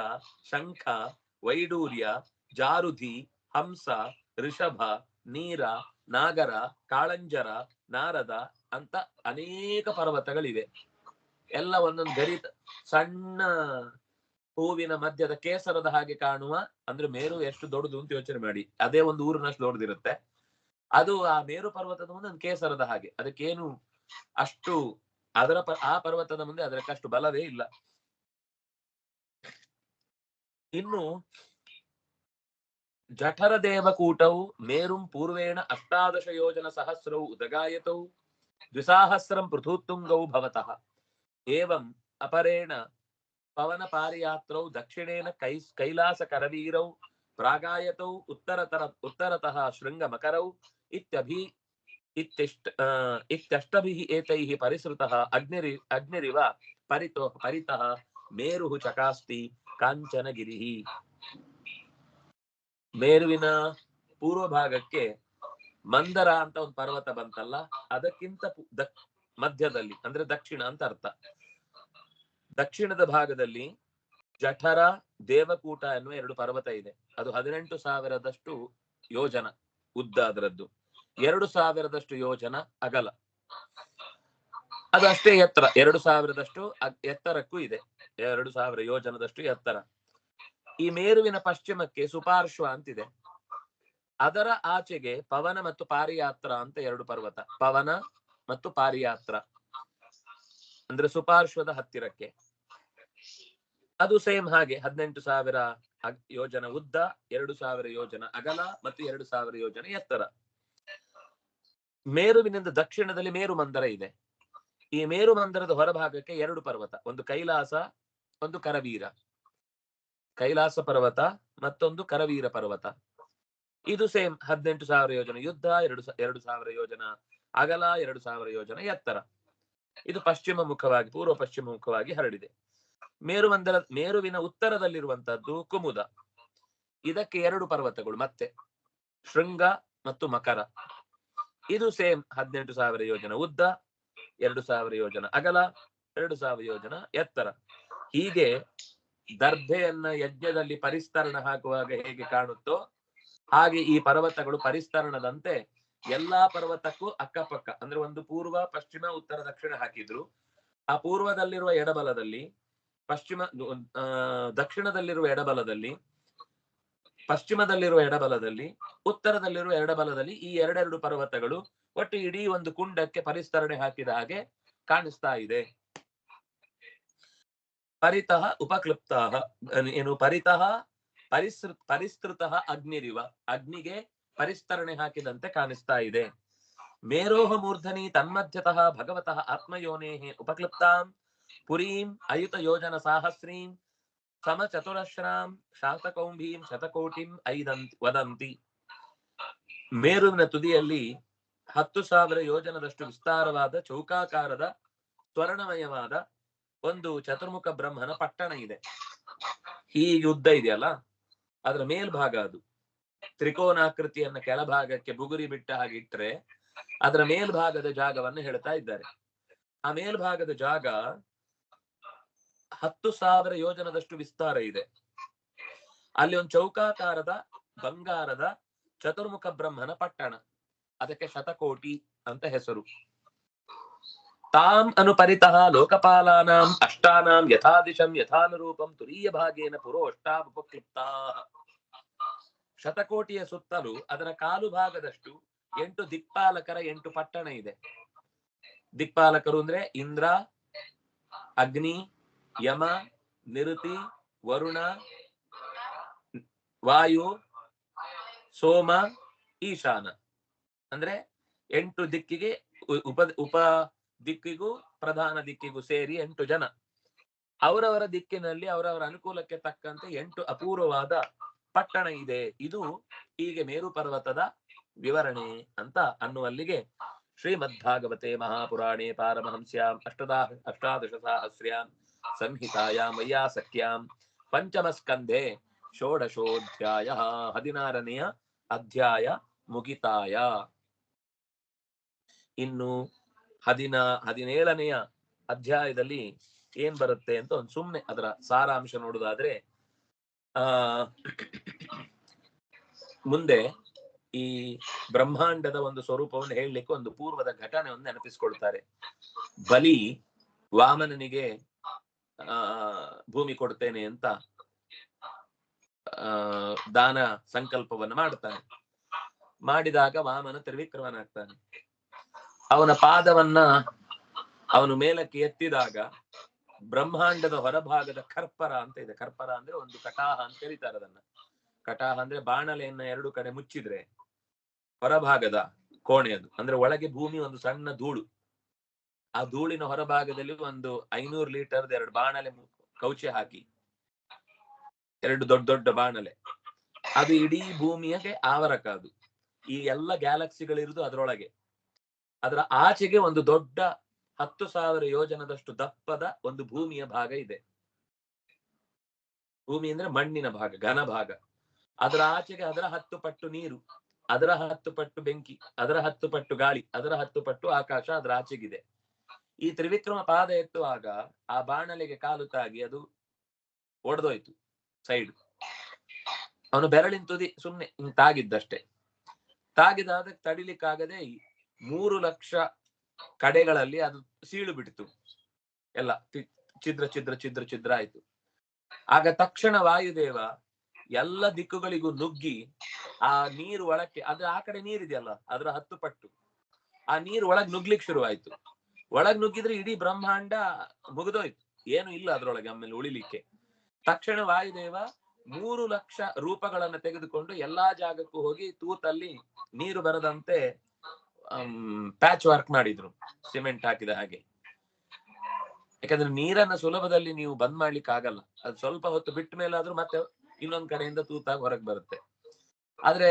ಶಂಖ, ವೈಡೂರ್ಯ, ಜಾರುಧಿ, ಹಂಸ, ಋಷಭ, ನೀರ, ನಾಗರ, ಕಾಳಂಜರ, ನಾರದ ಅಂತ ಅನೇಕ ಪರ್ವತಗಳಿವೆ. ಎಲ್ಲ ಒಂದೊಂದು ಗರಿತ ಸಣ್ಣ ಹೂವಿನ ಮಧ್ಯದ ಕೇಸರದ ಹಾಗೆ ಕಾಣುವ, ಅಂದ್ರೆ ಮೇರು ಎಷ್ಟು ದೊಡ್ಡದು ಅಂತ ಯೋಚನೆ ಮಾಡಿ, ಅದೇ ಒಂದು ಊರಿನಷ್ಟು ದೊಡ್ಡದಿರುತ್ತೆ. ಅದು ಆ ಮೇರು ಪರ್ವತದ ಮುಂದೆ ಒಂದು ಕೇಸರದ ಹಾಗೆ, ಅದಕ್ಕೇನು ಅಷ್ಟು ಆ ಪರ್ವತದ ಮುಂದೆ ಅದಕ್ಕಷ್ಟು ಬಲವೇ ಇಲ್ಲ. ಇನ್ನು ಜಠರ ದೇವಕೂಟವು ಮೇರುಂ ಪೂರ್ವೇಣ 18 ಯೋಜನ ಸಹಸ್ರವು ಉದಗಾಯತೌ ದ್ವಿಸಾಹಸ್ರಂ ಪೃಥುತ್ತುಂಗೌ ಭವತಃ ಏವಂ ಅಪರೇಣ ಪವನ ಪಾರಿಯಾತ್ರೌ ದಕ್ಷಿಣೇನ ಕೈಲಾಸ ಕರವೀರೌ ಪ್ರಾಗಾಯತೌ ಉತ್ತರತಃ ಶೃಂಗ ಮಕರೌ ಇತ್ಯಷ್ಟಭಿಃ ಏತೈಃ ಪರಿಸೃತಃ ಅಗ್ನಿರಿವ ಪರಿತಃ ಮೇರುಃ ಚಕಾಸ್ತಿ ಕಾಂಚನಗಿರಿಃ. ಮೇರುವಿನ ಪೂರ್ವ ಭಾಗಕ್ಕೆ ಮಂದರ ಅಂತ ಒಂದು ಪರ್ವತ ಬಂತಲ್ಲ, ಅದಕ್ಕಿಂತ ಮಧ್ಯದಲ್ಲಿ ಅಂದ್ರೆ ದಕ್ಷಿಣ ಅಂತ ಅರ್ಥ. ದಕ್ಷಿಣದ ಭಾಗದಲ್ಲಿ ಜಠರ, ದೇವಕೂಟ ಎನ್ನುವ 2 ಪರ್ವತ ಇದೆ. ಅದು 18,000 ಯೋಜನ ಉದ್ದ, ಅದರದ್ದು 2,000 ಯೋಜನ ಅಗಲ. ಅದು ಅಷ್ಟೇ ಎತ್ತರ, 2,000 ಎತ್ತರಕ್ಕೂ ಇದೆ, 2,000 ಯೋಜನದಷ್ಟು ಎತ್ತರ. ಈ ಮೇರುವಿನ ಪಶ್ಚಿಮಕ್ಕೆ ಸುಪಾರ್ಶ್ವ ಅಂತಿದೆ. ಅದರ ಆಚೆಗೆ ಪವನ ಮತ್ತು ಪಾರಿಯಾತ್ರ ಅಂತ 2 ಪರ್ವತ, ಪವನ ಮತ್ತು ಪಾರಿಯಾತ್ರ ಅಂದ್ರೆ ಸುಪಾರ್ಶ್ವದ ಹತ್ತಿರಕ್ಕೆ. ಅದು ಸೇಮ್ ಹಾಗೆ 18,000 ಯೋಜನ ಉದ್ದ, 2,000 ಯೋಜನ ಅಗಲ ಮತ್ತು 2,000 ಯೋಜನ ಎತ್ತರ. ಮೇರುವಿನಿಂದ ದಕ್ಷಿಣದಲ್ಲಿ ಮೇರು ಮಂದರ ಇದೆ. ಈ ಮೇರು ಮಂದರದ ಹೊರಭಾಗಕ್ಕೆ 2 ಪರ್ವತ, ಒಂದು ಕೈಲಾಸ, ಒಂದು ಕರವೀರ. ಕೈಲಾಸ ಪರ್ವತ ಮತ್ತೊಂದು ಕರವೀರ ಪರ್ವತ. ಇದು ಸೇಮ್ 18,000 ಯೋಜನ ಯುದ್ಧ, 2,000 ಯೋಜನ ಅಗಲ, 2,000 ಯೋಜನ ಎತ್ತರ. ಇದು ಪಶ್ಚಿಮ ಮುಖವಾಗಿ, ಪೂರ್ವ ಪಶ್ಚಿಮ ಮುಖವಾಗಿ ಹರಡಿದೆ. ಮೇರುವಿನ ಉತ್ತರದಲ್ಲಿರುವಂತಹದ್ದು ಕುಮುದ. ಇದಕ್ಕೆ 2 ಪರ್ವತಗಳು, ಮತ್ತೆ ಶೃಂಗ ಮತ್ತು ಮಕರ. ಇದು ಸೇಮ್ 18,000 ಯೋಜನ ಉದ್ದ, 2,000 ಯೋಜನ ಅಗಲ, 2,000 ಯೋಜನ ಎತ್ತರ. ಹೀಗೆ ದರ್ಭೆಯನ್ನ ಯಜ್ಞದಲ್ಲಿ ಪರಿಸ್ತರಣ ಹಾಕುವಾಗ ಹೇಗೆ ಕಾಣುತ್ತೋ ಹಾಗೆ ಈ ಪರ್ವತಗಳು ಪರಿಸ್ತರಣದಂತೆ ಎಲ್ಲಾ ಪರ್ವತಕ್ಕೂ ಅಕ್ಕಪಕ್ಕ, ಅಂದ್ರೆ ಒಂದು ಪೂರ್ವ, ಪಶ್ಚಿಮ, ಉತ್ತರ, ದಕ್ಷಿಣ ಹಾಕಿದ್ರು. ಆ ಪೂರ್ವದಲ್ಲಿರುವ ಎಡಬಲದಲ್ಲಿ, ದಕ್ಷಿಣದಲ್ಲಿರುವ ಎಡಬಲದಲ್ಲಿ, ಪಶ್ಚಿಮದಲ್ಲಿರುವ ಎಡಬಲದಲ್ಲಿ, ಉತ್ತರದಲ್ಲಿರುವ ಎಡಬಲದಲ್ಲಿ ಈ 2 ಪರ್ವತಗಳು ಒಟ್ಟು ಇಡೀ ಒಂದು ಕುಂಡಕ್ಕೆ ಪರಿಸ್ತರಣೆ ಹಾಕಿದ ಹಾಗೆ ಕಾಣಿಸ್ತಾ ಇದೆ. ಪರಿತಃ ಉಪಕ್ಲಿಪ್ತಃ ಏನು ಪರಿತಃ ಪರಿಸ್ತೃತಃ ಅಗ್ನಿರಿವ, ಅಗ್ನಿಗೆ ಪರಿಸ್ತರಣೆ ಹಾಕಿದಂತೆ ಕಾಣಿಸ್ತಾ ಇದೆ. ಮೇರೋಹ ಮೂರ್ಧನಿ ತನ್ಮಧ್ಯತಃ ಭಗವತಃ ಆತ್ಮಯೋನೇಃ ಉಪಕ್ಲಿಪ್ತಾಂ ಪುರೀಂ ಅಯುತ ಯೋಜನ ಸಾಹಸ್ರೀಂ ಸಮಚತುರಶ್ರಾಂ ಶಾತಕೌಂಭೀಂ ಶತಕೋಟಿಂ ವದಂತಿ. ಮೇರುವಿನ ತುದಿಯಲ್ಲಿ 10,000 ಯೋಜನದಷ್ಟು ವಿಸ್ತಾರವಾದ ಚೌಕಾಕಾರದ ಸ್ವರ್ಣಮಯವಾದ ಒಂದು ಚತುರ್ಮುಖ ಬ್ರಹ್ಮನ ಪಟ್ಟಣ ಇದೆ. ಹೀಗೆ ಉದ್ದ ಇದೆಯಲ್ಲ, ಅದರ ಮೇಲ್ಭಾಗ ಅದು ತ್ರಿಕೋನಾಕೃತಿಯನ್ನ ಕೆಳಭಾಗಕ್ಕೆ ಬುಗುರಿ ಬಿಟ್ಟ ಹಾಗೆ ಇಟ್ರೆ ಅದರ ಮೇಲ್ಭಾಗದ ಜಾಗವನ್ನು ಹೇಳ್ತಾ ಇದ್ದಾರೆ. ಆ ಮೇಲ್ಭಾಗದ ಜಾಗ 10,000 ಯೋಜನದಷ್ಟು ವಿಸ್ತಾರ ಇದೆ. ಅಲ್ಲಿ ಒಂದು ಚೌಕಾಕಾರದ ಬಂಗಾರದ ಚತುರ್ಮುಖ ಬ್ರಹ್ಮನ ಪಟ್ಟಣ, ಅದಕ್ಕೆ ಶತಕೋಟಿ ಅಂತ ಹೆಸರು. ತಾಂ ಅನುಪರಿತಃ ಲೋಕಪಾಲಾನಾಂ ಅಷ್ಟಾನಾಂ ಯಥಾದಿಶಂ ಯಥಾನುರೂಪಂ ತುರೀಯ ಭಾಗೇನ ಪುರೋಷ್ಟಾಪಕ್ಲಿಪ್ತಾ. ಶತಕೋಟಿಯ ಸುತ್ತಲೂ ಅದರ ಕಾಲು ಭಾಗದಷ್ಟು 8 ದಿಕ್ಪಾಲಕರ 8 ಪಟ್ಟಣ ಇದೆ. ದಿಕ್ಪಾಲಕರು ಅಂದ್ರೆ ಇಂದ್ರ, ಅಗ್ನಿ, ಯಮ, ನಿರುತಿ, ವರುಣ, ವಾಯು, ಸೋಮ, ಈಶಾನ. ಅಂದ್ರೆ 8 ದಿಕ್ಕಿಗೆ ಉಪ ದಿಕ್ಕಿಗೂ ಪ್ರಧಾನ ದಿಕ್ಕಿಗೂ ಸೇರಿ 8 ಜನ. ಅವರವರ ದಿಕ್ಕಿನಲ್ಲಿ ಅವರವರ ಅನುಕೂಲಕ್ಕೆ ತಕ್ಕಂತೆ 8 ಅಪೂರ್ವವಾದ ಪಟ್ಟಣ ಇದೆ. ಇದು ಹೀಗೆ ಮೇರು ಪರ್ವತದ ವಿವರಣೆ ಅಂತ ಅನ್ನುವಲ್ಲಿಗೆ ಶ್ರೀಮದ್ಭಾಗವತೆ ಮಹಾಪುರಾಣೆ ಪಾರಮಹಂಸ್ಯಾಂ ಅಷ್ಟಾದಶ ಸಾಹಸ್ರ್ಯಾಂ ಸಂಹಿತಾಯಾಂ ವೈಯಾಸಕ್ಯಾಂ ಪಂಚಮ ಸ್ಕಂಧೆ ಷೋಡಶೋಧ್ಯಾಯ 16ನೆಯ ಅಧ್ಯಾಯ ಮುಗಿತಾಯ. ಇನ್ನು 17ನೆಯ ಅಧ್ಯಾಯದಲ್ಲಿ ಏನ್ ಬರುತ್ತೆ ಅಂತ ಒಂದು ಸುಮ್ನೆ ಅದರ ಸಾರಾಂಶ ನೋಡುದಾದ್ರೆ, ಮುಂದೆ ಈ ಬ್ರಹ್ಮಾಂಡದ ಒಂದು ಸ್ವರೂಪವನ್ನು ಹೇಳಲಿಕ್ಕೆ ಒಂದು ಪೂರ್ವದ ಘಟನೆಯನ್ನು ನೆನಪಿಸ್ಕೊಳ್ತಾರೆ. ಬಲಿ ವಾಮನನಿಗೆ ಭೂಮಿ ಕೊಡ್ತೇನೆ ಅಂತ ದಾನ ಸಂಕಲ್ಪವನ್ನು ಮಾಡ್ತಾನೆ. ಮಾಡಿದಾಗ ವಾಮನ ತ್ರಿವಿಕ್ರಮನಾಗ್ತಾನೆ. ಅವನ ಪಾದವನ್ನ ಅವನು ಮೇಲಕ್ಕೆ ಎತ್ತಿದಾಗ ಬ್ರಹ್ಮಾಂಡದ ಹೊರಭಾಗದ ಕರ್ಪರ ಅಂತ ಇದೆ. ಕರ್ಪರ ಅಂದ್ರೆ ಒಂದು ಕಟಾಹ ಅಂತ ಕರೀತಾರೆ ಅದನ್ನ. ಕಟಾಹ ಅಂದ್ರೆ ಬಾಣಲೆಯನ್ನ 2 ಕಡೆ ಮುಚ್ಚಿದ್ರೆ ಹೊರಭಾಗದ ಕೋಣೆ ಅದು. ಅಂದ್ರೆ ಒಳಗೆ ಭೂಮಿ ಒಂದು ಸಣ್ಣ ಧೂಳು, ಆ ಧೂಳಿನ ಹೊರಭಾಗದಲ್ಲಿ ಒಂದು 500 ಲೀಟರ್ 2 ಬಾಣಲೆ ಕೌಚೆ ಹಾಕಿ, 2 ದೊಡ್ಡ ದೊಡ್ಡ ಬಾಣಲೆ, ಅದು ಇಡೀ ಭೂಮಿಯಗೆ ಆವರಕ. ಅದು ಈ ಎಲ್ಲ ಗ್ಯಾಲಕ್ಸಿಗಳಿರುವುದು ಅದರೊಳಗೆ. ಅದರ ಆಚೆಗೆ ಒಂದು ದೊಡ್ಡ 10,000 ಯೋಜನದಷ್ಟು ದಪ್ಪದ ಒಂದು ಭೂಮಿಯ ಭಾಗ ಇದೆ. ಭೂಮಿ ಅಂದ್ರೆ ಮಣ್ಣಿನ ಭಾಗ, ಘನ ಭಾಗ. ಅದರ ಆಚೆಗೆ ಅದರ 10 ಪಟ್ಟು ನೀರು, ಅದರ 10 ಪಟ್ಟು ಬೆಂಕಿ, ಅದರ 10 ಪಟ್ಟು ಗಾಳಿ, ಅದರ 10 ಪಟ್ಟು ಆಕಾಶ ಅದರ ಆಚೆಗಿದೆ. ಈ ತ್ರಿವಿಕ್ರಮ ಪಾದ ಎತ್ತುವಾಗ ಆ ಬಾಣಲೆಗೆ ಕಾಲು ತಾಗಿ ಅದು ಒಡೆದೋಯ್ತು ಸೈಡ್. ಅವನು ಬೆರಳಿನ ತುದಿ ಸುಮ್ನೆ ತಾಗಿದ್ದಷ್ಟೇ. ತಾಗಿದಾದ ತಡಿಲಿಕ್ಕಾಗದೆ 3 ಲಕ್ಷ ಕಡೆಗಳಲ್ಲಿ ಅದು ಸೀಳು ಬಿಡ್ತು. ಎಲ್ಲ ಛಿದ್ರ ಛಿದ್ರ ಛಿದ್ರ ಛಿದ್ರ ಆಯ್ತು. ಆಗ ತಕ್ಷಣ ವಾಯುದೇವ ಎಲ್ಲ ದಿಕ್ಕುಗಳಿಗೂ ನುಗ್ಗಿ ಆ ನೀರು ಒಳಕ್ಕೆ, ಅದ್ರ ಆ ಕಡೆ ನೀರಿದೆಯಲ್ಲ ಅದರ 10 ಪಟ್ಟು, ಆ ನೀರು ಒಳಗ್ ನುಗ್ಲಿಕ್ಕೆ ಶುರುವಾಯ್ತು. ಒಳಗ್ ನುಗ್ಗಿದ್ರೆ ಇಡೀ ಬ್ರಹ್ಮಾಂಡ ಮುಗಿದೋಯ್ತು, ಏನು ಇಲ್ಲ ಅದ್ರೊಳಗೆ ಆಮೇಲೆ ಉಳಿಲಿಕ್ಕೆ. ತಕ್ಷಣ ವಾಯುದೇವ 3 ಲಕ್ಷ ರೂಪಗಳನ್ನ ತೆಗೆದುಕೊಂಡು ಎಲ್ಲಾ ಜಾಗಕ್ಕೂ ಹೋಗಿ ತೂತಲ್ಲಿ ನೀರು ಬರದಂತೆ ಪ್ಯಾಚ್ ವರ್ಕ್ ಮಾಡಿದ್ರು, ಸಿಮೆಂಟ್ ಹಾಕಿದ ಹಾಗೆ. ಯಾಕಂದ್ರೆ ನೀರನ್ನ ಸುಲಭದಲ್ಲಿ ನೀವು ಬಂದ್ ಮಾಡ್ಲಿಕ್ಕೆ ಆಗಲ್ಲ. ಅದು ಸ್ವಲ್ಪ ಹೊತ್ತು ಬಿಟ್ಟ ಮೇಲಾದ್ರೂ ಮತ್ತೆ ಇನ್ನೊಂದ್ ಕಡೆಯಿಂದ ತೂತಾಗಿ ಹೊರಗೆ ಬರುತ್ತೆ. ಆದ್ರೆ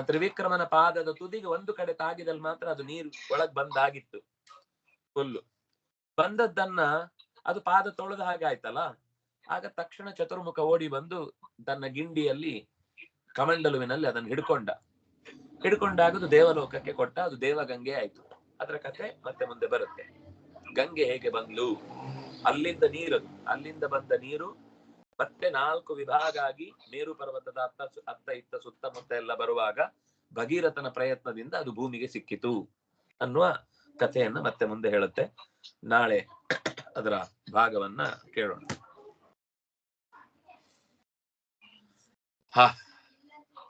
ತ್ರಿವಿಕ್ರಮನ ಪಾದದ ತುದಿಗೆ ಒಂದು ಕಡೆ ತಾಗಿದಲ್ಲಿ ಮಾತ್ರ ಅದು ನೀರು ಒಳಗ್ ಬಂದಾಗಿತ್ತು. ಫುಲ್ಲು ಬಂದದ್ದನ್ನ ಅದು ಪಾದ ತೊಳೆದ ಹಾಗೆ ಆಯ್ತಲ್ಲ. ಆಗ ತಕ್ಷಣ ಚತುರ್ಮುಖ ಓಡಿ ಬಂದು ತನ್ನ ಗಿಂಡಿಯಲ್ಲಿ ಕಮಂಡಲುವಿನಲ್ಲಿ ಅದನ್ನು ಹಿಡ್ಕೊಂಡಾಗ ಅದು ದೇವಲೋಕಕ್ಕೆ ಕೊಟ್ಟ. ಅದು ದೇವಗಂಗೆ ಆಯ್ತು. ಅದರ ಕಥೆ ಮತ್ತೆ ಮುಂದೆ ಬರುತ್ತೆ. ಗಂಗೆ ಹೇಗೆ ಬಂದ್ಲು, ಅಲ್ಲಿಂದ ಬಂದ ನೀರು ಮತ್ತೆ 4 ವಿಭಾಗ ಆಗಿ ಮೇರು ಪರ್ವತದ ಅತ್ತ ಇತ್ತ ಸುತ್ತಮುತ್ತ ಎಲ್ಲ ಬರುವಾಗ ಭಗೀರಥನ ಪ್ರಯತ್ನದಿಂದ ಅದು ಭೂಮಿಗೆ ಸಿಕ್ಕಿತು ಅನ್ನುವ ಕಥೆಯನ್ನ ಮತ್ತೆ ಮುಂದೆ ಹೇಳುತ್ತೆ. ನಾಳೆ ಅದರ ಭಾಗವನ್ನ ಕೇಳೋಣ.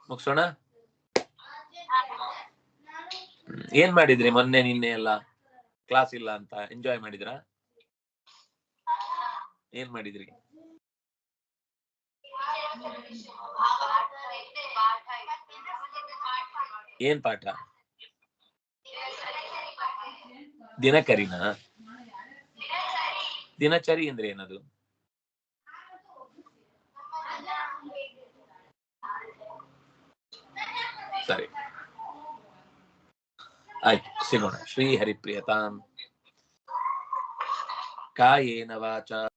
ಮುಗಿಸೋಣ. ಏನ್ ಮಾಡಿದ್ರಿ ಮೊನ್ನೆ ನಿನ್ನೆ ಎಲ್ಲ? ಕ್ಲಾಸ್ ಇಲ್ಲ ಅಂತ ಎಂಜಾಯ್ ಮಾಡಿದ್ರಾ? ಏನ್ ಮಾಡಿದ್ರಿ? ಏನ್ ಪಾಠ? ದಿನಕರಿನ? ದಿನಚರಿ ಅಂದ್ರೆ ಏನದು? ಸರಿ, ಆಯ್ತು, ಸಿಗೋಣ. ಶ್ರೀ ಹರಿಪ್ರಿಯತಾಂ. ಕಾಯೇನ ವಾಚಾ